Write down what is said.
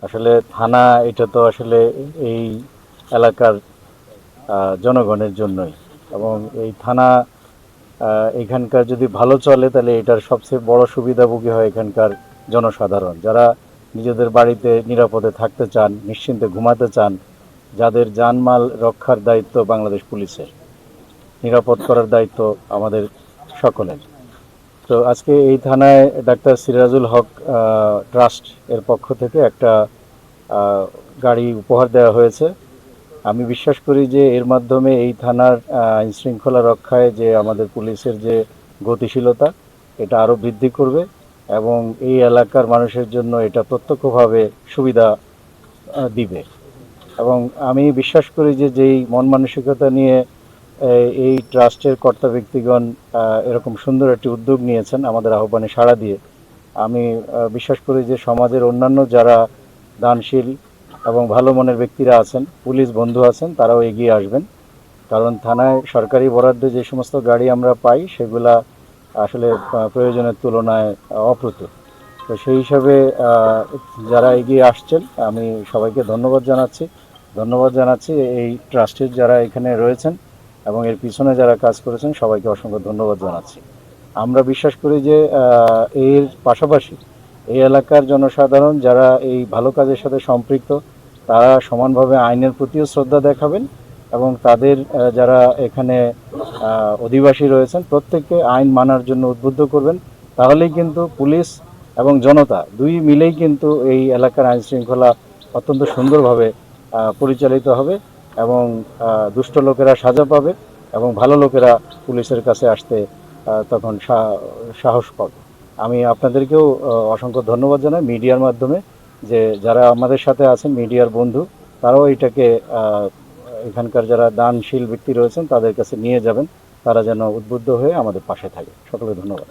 আসলে থানা এটা তো আসলে এই এলাকার জনগণের জন্যই, এবং এই থানা এখানকার যদি ভালো চলে তাহলে এটার সবচেয়ে বড় সুবিধাভোগী হয় এখানকার জনসাধারণ, যারা নিজেদের বাড়িতে নিরাপদে থাকতে চান, নিশ্চিন্তে ঘুমাতে চান, যাদের জানমাল রক্ষার দায়িত্ব বাংলাদেশ পুলিশের, নিরাপদ করার দায়িত্ব আমাদের সকলের। তো আজকে এই থানায় ডাক্তার সিরাজুল হক ট্রাস্ট এর পক্ষ থেকে একটা গাড়ি উপহার দেওয়া হয়েছে। আমি বিশ্বাস করি যে এর মাধ্যমে এই থানার আইন শৃঙ্খলা রক্ষায় যে আমাদের পুলিশের যে গতিশীলতা, এটা আরও বৃদ্ধি করবে এবং এই এলাকার মানুষের জন্য এটা প্রত্যক্ষভাবে সুবিধা দিবে। এবং আমি বিশ্বাস করি যে যেই মন মানসিকতা নিয়ে এই ট্রাস্টের কর্তা ব্যক্তিগণ এরকম সুন্দর একটি উদ্যোগ নিয়েছেন আমাদের আহ্বানে সাড়া দিয়ে, আমি বিশ্বাস করি যে সমাজের অন্যান্য যারা দানশীল এবং ভালো মনের ব্যক্তিরা আছেন, পুলিশ বন্ধু আছেন, তারাও এগিয়ে আসবেন। কারণ থানায় সরকারি বরাদ্দে যে সমস্ত গাড়ি আমরা পাই সেগুলা আসলে প্রয়োজনের তুলনায় অপ্রতুল। তো সেই হিসাবে যারা এগিয়ে আসছেন আমি সবাইকে ধন্যবাদ জানাচ্ছি এই ট্রাস্টের যারা এখানে রয়েছেন এবং এর পিছনে যারা কাজ করেছেন সবাইকে অসংখ্য ধন্যবাদ জানাচ্ছি। আমরা বিশ্বাস করি যে এর পাশাপাশি এই এলাকার জনসাধারণ যারা এই ভালো কাজের সাথে সম্পৃক্ত, তারা সমানভাবে আইনের প্রতিও শ্রদ্ধা দেখাবেন এবং তাদের যারা এখানে অধিবাসী রয়েছেন প্রত্যেককে আইন মানার জন্য উদ্বুদ্ধ করবেন। তাহলেই কিন্তু পুলিশ এবং জনতা দুই মিলেই কিন্তু এই এলাকার আইন শৃঙ্খলা অত্যন্ত সুন্দরভাবে পরিচালিত হবে এবং দুষ্ট লোকেরা সাজা পাবে এবং ভালো লোকেরা পুলিশের কাছে আসতে তখন সাহস পাবে। আমি আপনাদেরকেও অসংখ্য ধন্যবাদ জানাই মিডিয়ার মাধ্যমে, যে যারা আমাদের সাথে আছেন মিডিয়ার বন্ধু, তারাও এটাকে এখানকার যারা দানশীল ব্যক্তি রয়েছেন তাদের কাছে নিয়ে যাবেন, তারা যেন উদ্বুদ্ধ হয়ে আমাদের পাশে থাকে। সকলকে ধন্যবাদ।